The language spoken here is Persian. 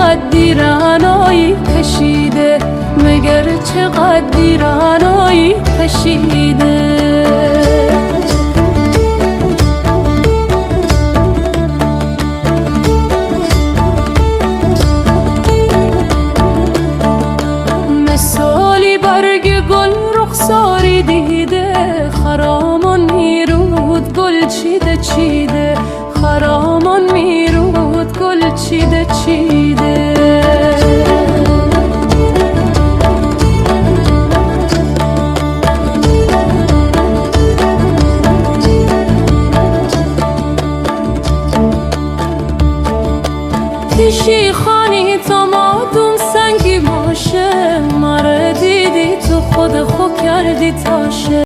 چقدر دیرانایی کشیده، مگر چقدر دیرانایی کشیده. مثالی برگ گل رخساری دیده، خرامان میرود گل چیده چیده، خرامان میرود گل چیده چیده. پیشی خانی تا مادون سنگی باشه، مره دیدی تو خود خو کردی تاشه.